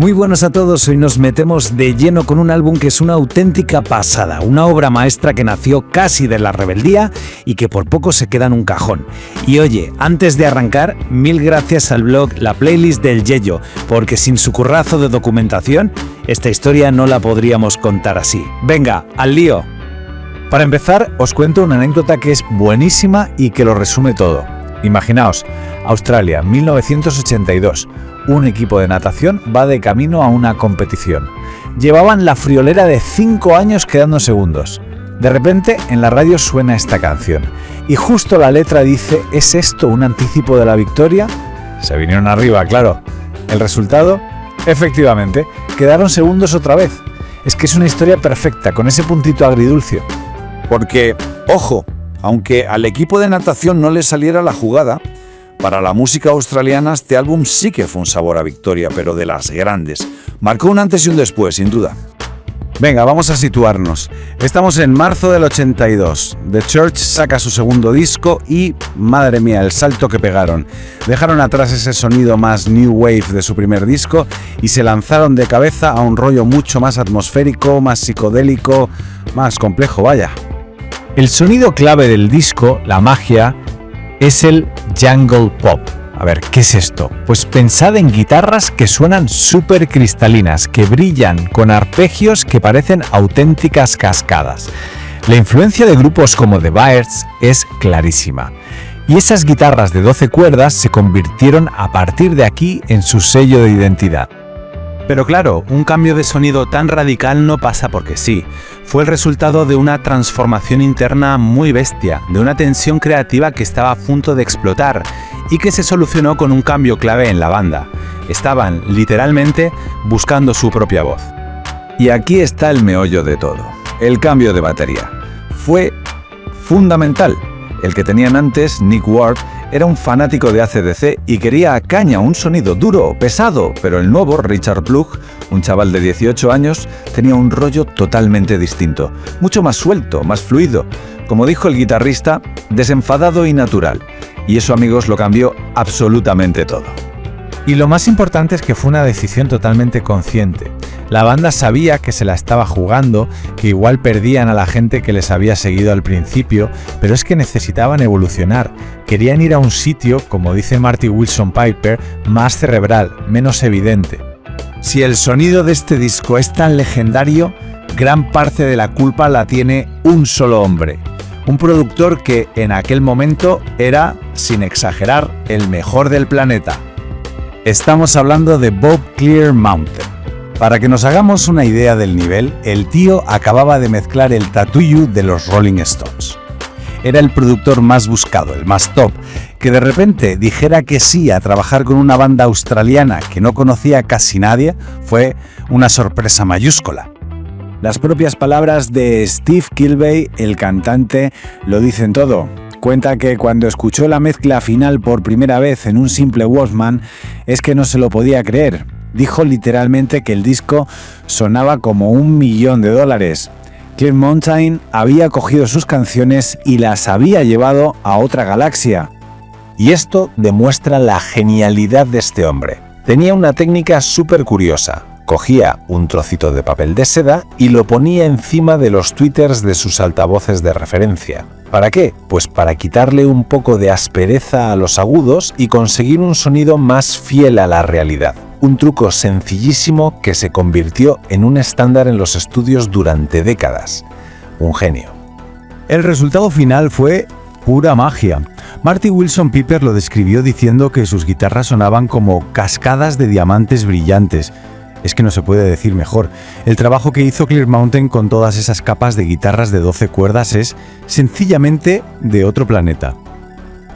Muy buenos a todos, hoy nos metemos de lleno con un álbum que es una auténtica pasada, una obra maestra que nació casi de la rebeldía y que por poco se queda en un cajón. Y oye, antes de arrancar, mil gracias al blog La Playlist del Yello, porque sin su currazo de documentación, esta historia no la podríamos contar así. Venga, al lío. Para empezar, os cuento una anécdota que es buenísima y que lo resume todo. Imaginaos, Australia, 1982. Un equipo de natación va de camino a una competición. Llevaban la friolera de 5 años quedando segundos. De repente, en la radio suena esta canción. Y justo la letra dice, ¿es esto un anticipo de la victoria? Se vinieron arriba, claro. ¿El resultado? Efectivamente, quedaron segundos otra vez. Es que es una historia perfecta, con ese puntito agridulce. Porque, ojo, aunque al equipo de natación no le saliera la jugada, para la música australiana este álbum sí que fue un sabor a victoria, pero de las grandes. Marcó un antes y un después, sin duda. Venga, vamos a situarnos. Estamos en marzo del 82. The Church saca su segundo disco y, madre mía, el salto que pegaron. Dejaron atrás ese sonido más new wave de su primer disco y se lanzaron de cabeza a un rollo mucho más atmosférico, más psicodélico, más complejo, vaya. El sonido clave del disco, la magia, es el jungle pop. A ver, ¿qué es esto? Pues pensad en guitarras que suenan súper cristalinas, que brillan con arpegios que parecen auténticas cascadas. La influencia de grupos como The Byrds es clarísima. Y esas guitarras de 12 cuerdas se convirtieron a partir de aquí en su sello de identidad. Pero claro, un cambio de sonido tan radical no pasa porque sí. Fue el resultado de una transformación interna muy bestia, de una tensión creativa que estaba a punto de explotar y que se solucionó con un cambio clave en la banda. Estaban, literalmente, buscando su propia voz. Y aquí está el meollo de todo. El cambio de batería. Fue fundamental. El que tenían antes, Nick Ward, era un fanático de AC/DC y quería a caña un sonido duro, pesado, pero el nuevo Richard Plug, un chaval de 18 años, tenía un rollo totalmente distinto, mucho más suelto, más fluido, como dijo el guitarrista, desenfadado y natural. Y eso, amigos, lo cambió absolutamente todo. Y lo más importante es que fue una decisión totalmente consciente. La banda sabía que se la estaba jugando, que igual perdían a la gente que les había seguido al principio, pero es que necesitaban evolucionar. Querían ir a un sitio, como dice Marty Wilson Piper, más cerebral, menos evidente. Si el sonido de este disco es tan legendario, gran parte de la culpa la tiene un solo hombre. Un productor que en aquel momento era, sin exagerar, el mejor del planeta. Estamos hablando de Bob Clearmountain. Para que nos hagamos una idea del nivel, el tío acababa de mezclar el Tattoo You de los Rolling Stones. Era el productor más buscado, el más top, que de repente dijera que sí a trabajar con una banda australiana que no conocía casi nadie, fue una sorpresa mayúscula. Las propias palabras de Steve Kilbey, el cantante, lo dicen todo. Cuenta que cuando escuchó la mezcla final por primera vez en un simple Walkman, es que no se lo podía creer. Dijo literalmente que el disco sonaba como $1.000.000. Clearmountain había cogido sus canciones y las había llevado a otra galaxia. Y esto demuestra la genialidad de este hombre. Tenía una técnica súper curiosa. Cogía un trocito de papel de seda y lo ponía encima de los tweeters de sus altavoces de referencia. ¿Para qué? Pues para quitarle un poco de aspereza a los agudos y conseguir un sonido más fiel a la realidad. Un truco sencillísimo que se convirtió en un estándar en los estudios durante décadas. Un genio. El resultado final fue pura magia. Marty Wilson Piper lo describió diciendo que sus guitarras sonaban como cascadas de diamantes brillantes. Es que no se puede decir mejor. El trabajo que hizo Clearmountain con todas esas capas de guitarras de 12 cuerdas es sencillamente de otro planeta.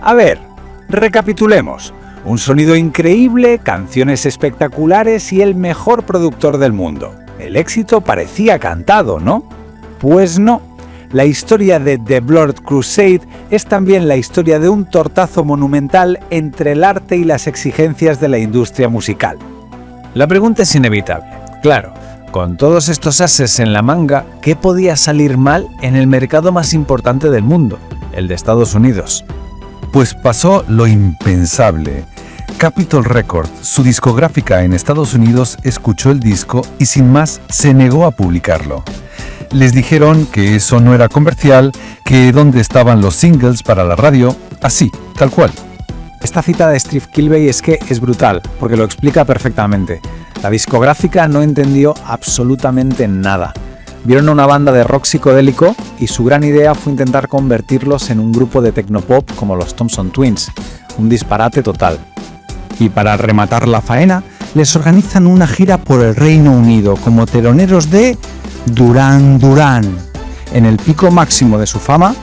A ver, recapitulemos. Un sonido increíble, canciones espectaculares y el mejor productor del mundo. El éxito parecía cantado, ¿no? Pues no. La historia de The Blood Crusade es también la historia de un tortazo monumental entre el arte y las exigencias de la industria musical. La pregunta es inevitable. Claro, con todos estos ases en la manga, ¿qué podía salir mal en el mercado más importante del mundo, el de Estados Unidos? Pues pasó lo impensable. Capitol Records, su discográfica en Estados Unidos, escuchó el disco y sin más se negó a publicarlo. Les dijeron que eso no era comercial, que dónde estaban los singles para la radio, así, tal cual. Esta cita de Steve Kilbey es que es brutal, porque lo explica perfectamente. La discográfica no entendió absolutamente nada. Vieron a una banda de rock psicodélico y su gran idea fue intentar convertirlos en un grupo de tecnopop como los Thompson Twins. Un disparate total. Y para rematar la faena, les organizan una gira por el Reino Unido como teloneros de Duran Duran. En el pico máximo de su fama,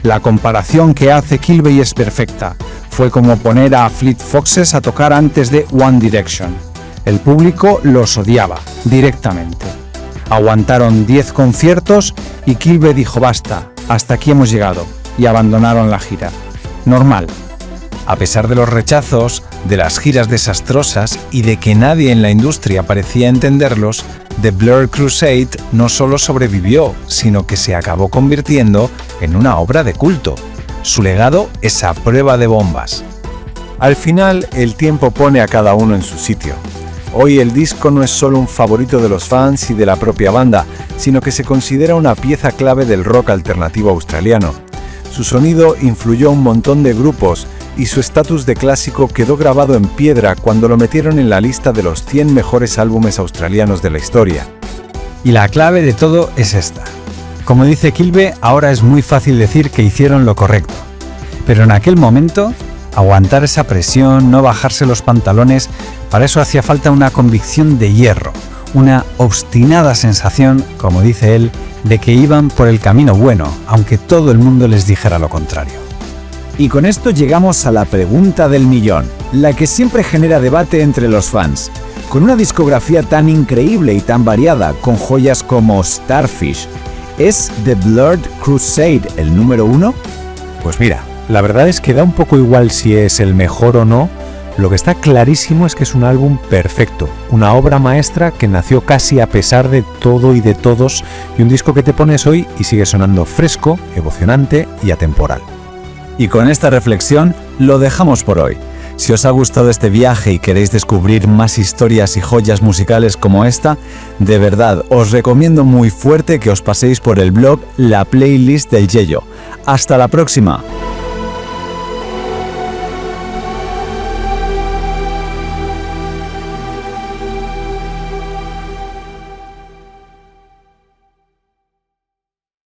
la comparación que hace Kilbey es perfecta. Fue como poner a Fleet Foxes a tocar antes de One Direction. El público los odiaba, directamente. Aguantaron 10 conciertos y Kilbey dijo basta, hasta aquí hemos llegado, y abandonaron la gira. Normal. A pesar de los rechazos, de las giras desastrosas y de que nadie en la industria parecía entenderlos, The Blur Crusade no solo sobrevivió, sino que se acabó convirtiendo en una obra de culto. Su legado es a prueba de bombas. Al final, el tiempo pone a cada uno en su sitio. Hoy el disco no es solo un favorito de los fans y de la propia banda, sino que se considera una pieza clave del rock alternativo australiano. Su sonido influyó a un montón de grupos y su estatus de clásico quedó grabado en piedra cuando lo metieron en la lista de los 100 mejores álbumes australianos de la historia. Y la clave de todo es esta. Como dice Kilbey, ahora es muy fácil decir que hicieron lo correcto. Pero en aquel momento, aguantar esa presión, no bajarse los pantalones, para eso hacía falta una convicción de hierro, una obstinada sensación, como dice él, de que iban por el camino bueno, aunque todo el mundo les dijera lo contrario. Y con esto llegamos a la pregunta del millón, la que siempre genera debate entre los fans. Con una discografía tan increíble y tan variada, con joyas como Starfish, ¿es The Blur Crusade el número 1? Pues mira, la verdad es que da un poco igual si es el mejor o no. Lo que está clarísimo es que es un álbum perfecto, una obra maestra que nació casi a pesar de todo y de todos, y un disco que te pones hoy y sigue sonando fresco, emocionante y atemporal. Y con esta reflexión lo dejamos por hoy. Si os ha gustado este viaje y queréis descubrir más historias y joyas musicales como esta, de verdad os recomiendo muy fuerte que os paséis por el blog La Playlist del Yello. ¡Hasta la próxima!